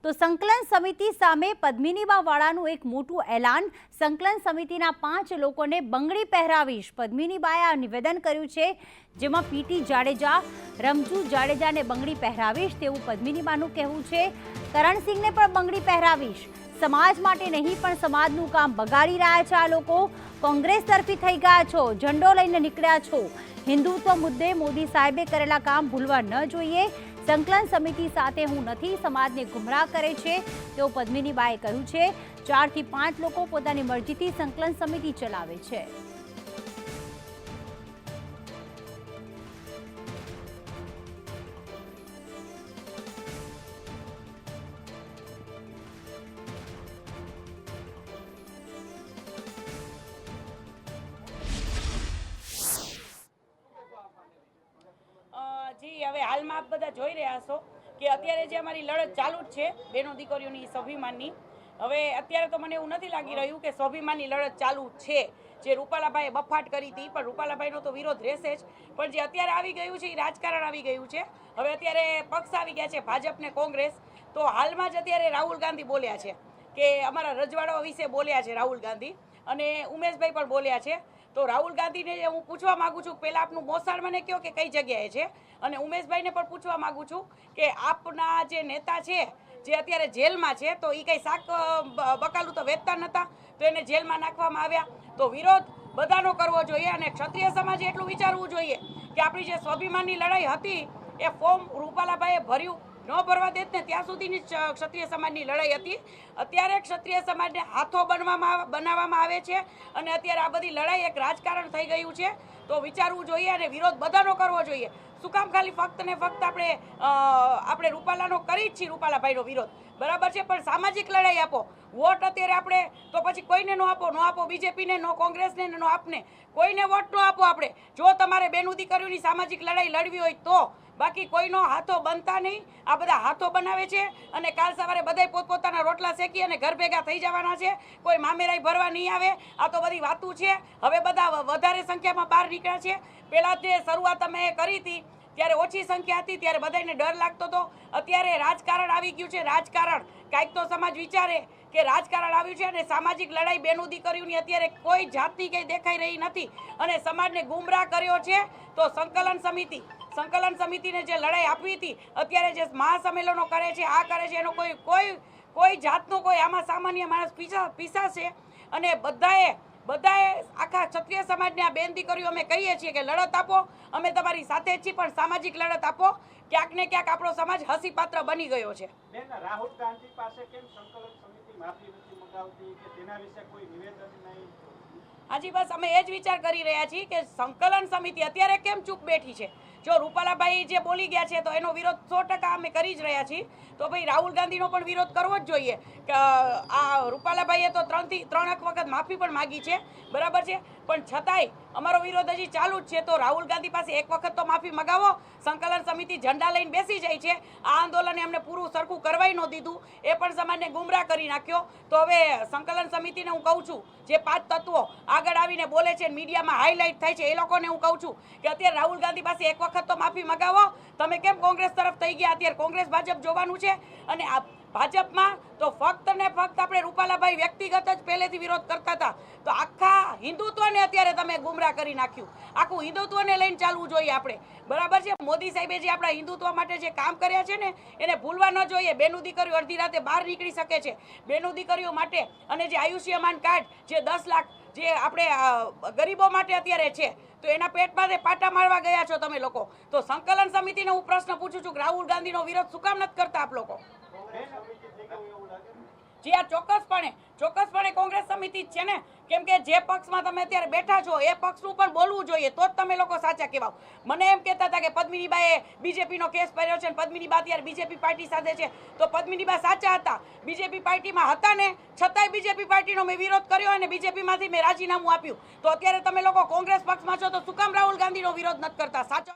તો સંકલન સમિતિ સામે પદ્મિનીબાવાળાનું એક મોટું એલાન। સંકલન સમિતિના 5 લોકોને બંગડી પહેરાવીશ। પદ્મિનીબાએ આ નિવેદન કર્યું છે, જેમાં પીટી જાડેજા, રમજુ જાડેજાને બંગડી પહેરાવીશ તેવું પદ્મિનીબાનું કહેવું છે। કરણસિંહને પણ બંગડી પહેરાવીશ। સમાજ માટે નહીં પણ સમાજનું કામ બગાડી રહ્યા છે આ લોકો। કોંગ્રેસ તરફી થઈ ગયા છો, ઝંડો લઈને નીકળ્યા છો। હિન્દુત્વ મુદ્દે મોદી સાહેબે કરેલા કામ ભૂલવા ન જોઈએ। સંકલન સમિતિ સાથે હું નથી, સમાજને ગુમરાહ કરે છે તેવું પદ્મિનીબાએ કહ્યું છે। 4 થી 5 લોકો પોતાની મરજીથી સંકલન સમિતિ ચલાવે છે। જી હવે હાલમાં આપ બધા જોઈ રહ્યા છો કે અત્યારે જે અમારી લડત ચાલુ જ છે બેનો દીકરીઓની સ્વાભિમાનની। હવે અત્યારે તો મને એવું નથી લાગી રહ્યું કે સ્વાભિમાનની લડત ચાલુ છે। જે રૂપાલાભાઈએ બફાટ કરી હતી, પણ રૂપાલાભાઈનો તો વિરોધ રહેશે જ, પણ જે અત્યારે આવી ગયું છે એ રાજકારણ આવી ગયું છે। હવે અત્યારે પક્ષ આવી ગયા છે ભાજપ ને કોંગ્રેસ। તો હાલમાં જ અત્યારે રાહુલ ગાંધી બોલ્યા છે કે અમારા રજવાડાઓ વિશે બોલ્યા છે રાહુલ ગાંધી, અને ઉમેશભાઈ પણ બોલ્યા છે। તો રાહુલ ગાંધીને હું પૂછવા માંગુ છું, પહેલાં આપનું મોસાળ મને કહો કે કઈ જગ્યાએ છે, અને ઉમેશભાઈને પણ પૂછવા માંગુ છું કે આપના જે નેતા છે જે અત્યારે જેલમાં છે, તો એ કંઈ શાક બકાલું તો વેચતા નહોતા, તો એને જેલમાં નાખવામાં આવ્યા। તો વિરોધ બધાનો કરવો જોઈએ, અને ક્ષત્રિય સમાજે એટલું વિચારવું જોઈએ કે આપણી જે સ્વાભિમાનની લડાઈ હતી એ ફોર્મ રૂપાલાભાઈએ ભર્યું ન ભરવા દેત ને ત્યાં સુધીની ક્ષત્રિય સમાજની લડાઈ હતી। અત્યારે ક્ષત્રિય સમાજને હાથો બનાવવામાં આવે છે, અને અત્યારે આ બધી લડાઈ એક રાજકારણ થઈ ગયું છે। તો વિચારવું જોઈએ અને વિરોધ બધાનો કરવો જોઈએ। શું કામ ખાલી ફક્ત ને ફક્ત આપણે રૂપાલાનો કરી જ છીએ, રૂપાલાભાઈનો વિરોધ બરાબર છે, પણ સામાજિક લડાઈ આપો। વોટ અત્યારે આપણે તો પછી કોઈને નો આપો બીજેપીને, નો કોંગ્રેસને, નો આપને, કોઈને વોટ નો આપો આપણે। જો તમારે બેનું દીકરીઓની સામાજિક લડાઈ લડવી હોય તો, બાકી કોઈનો હાથો બનતા નહીં। આ બધા હાથો બનાવે છે, અને કાલ સવારે બધાય પોતપોતાના રોટલા શેકી અને ઘર ભેગા થઈ જવાના છે। કોઈ મામેરાઈ ભરવા નહીં આવે। આ તો બધી વાતું છે। હવે બધા વધારે સંખ્યામાં બહાર નીકળ્યા છે। પહેલાં જે શરૂઆત અમે કરી હતી ત્યારે ઓછી સંખ્યા હતી, ત્યારે બધાને ડર લાગતો હતો। અત્યારે રાજકારણ આવી ગયું છે। રાજકારણ કાંઈક તો સમાજ વિચારે કે રાજકારણ આવ્યું છે, અને સામાજિક લડાઈ બેનું દીકરીઓની અત્યારે કોઈ જાતની કંઈ દેખાઈ રહી નથી, અને સમાજને ગુમરાહ કર્યો છે। તો સંકલન સમિતિને જે લડાઈ આપવી હતી, અત્યારે જે મહાસંમેલનો કરે છે, આ કરે છે, એનો કોઈ જાતનો કોઈ આમાં સામાન્ય માણસ પીસાશે। અને બધાએ આખા ક્ષત્રિય સમાજને આ બેન દીકરીઓ અમે કહીએ છીએ કે લડત આપો, અમે તમારી સાથે જ છીએ, પણ સામાજિક લડત આપો। ક્યાંક ને ક્યાંક આપણો સમાજ હસીપાત્ર બની ગયો છે। રાહુલ ગાંધી પાસે કેમ સંકલન સમિતિ માફી નથી મંગાવતી કે તેના વિશે કોઈ નિવેદન નહીં? હાજી, બસ અમે એ જ વિચાર કરી રહ્યા છીએ કે સંકલન સમિતિ અત્યારે કેમ ચૂપ બેઠી છે। જો રૂપાલાભાઈ જે બોલી ગયા છે તો એનો વિરોધ 100% અમે કરી જ રહ્યા છીએ। તો ભાઈ રાહુલ ગાંધીનો પણ વિરોધ કરવો જ જોઈએ કે આ રૂપાલાભાઈએ તો 3 વખત માફી પણ માગી છે, બરાબર છે, પણ છતાંય અમારો વિરોધ હજી ચાલુ જ છે। તો રાહુલ ગાંધી પાસે એક વખત તો માફી મગાવો। સંકલન સમિતિ ઝંડા લઈને બેસી જાય છે। આ આંદોલને અમને પૂરું સરખું કરવાય ન દીધું, એ પણ સમાજને ગુમરાહ કરી નાખ્યો। તો હવે સંકલન સમિતિને હું કહું છું, જે 5 તત્વો આગળ આવીને બોલે છે, મીડિયામાં હાઇલાઇટ થાય છે, એ લોકોને હું કહું છું કે અત્યારે રાહુલ ગાંધી પાસે એક વખત તો માફી મગાવો। તમે કેમ કોંગ્રેસ તરફ થઈ ગયા? અત્યારે કોંગ્રેસ ભાજપ જોવાનું છે, અને આ ભાજપમાં તો ફક્ત ને ફક્ત આપણે રૂપાલાભાઈ વ્યક્તિગત જ પહેલેથી વિરોધ કરતા હતા, તો આખા હિન્દુત્વને અત્યારે તમે ગુમરાહ કરી નાખ્યું। આખું હિન્દુત્વને લઈને ચાલવું જોઈએ આપણે, બરાબર છે। મોદી સાહેબે જે આપણા હિન્દુત્વ માટે જે કામ કર્યા છે ને, એને ભૂલવા ન જોઈએ। બેનું દીકરીઓ અડધી રાતે બહાર નીકળી શકે છે બેનું દીકરીઓ માટે, અને જે આયુષ્યમાન કાર્ડ જે 10 લાખ જે આપણે ગરીબો માટે અત્યારે છે, તો એના પેટમાં પાટા મારવા ગયા છો તમે લોકો। તો સંકલન સમિતિને હું પ્રશ્ન પૂછું છું કે રાહુલ ગાંધીનો વિરોધ શું કામ નથી કરતા આપ લોકો? જી આ ચોક્કસપણે કોંગ્રેસ સમિતિ જ છે ને, કેમ કે જે પક્ષમાં તમે અત્યારે બેઠા છો એ પક્ષનું પણ બોલવું જોઈએ, તો જ તમે લોકો સાચા કહેવાઓ। મને એમ કહેતા હતા કે પદ્મિનીબાએ બીજેપીનો કેસ ભર્યો છે, પદ્મિનીબા અત્યારે બીજેપી પાર્ટી સાથે છે, તો પદ્મિનીબા સાચા હતા, બીજેપી પાર્ટીમાં હતા ને, છતાંય બીજેપી પાર્ટીનો મેં વિરોધ કર્યો અને બીજેપીમાંથી મેં રાજીનામું આપ્યું। તો અત્યારે તમે લોકો કોંગ્રેસ પક્ષમાં છો, તો શું કામ રાહુલ ગાંધીનો વિરોધ નથી કરતા? સાચો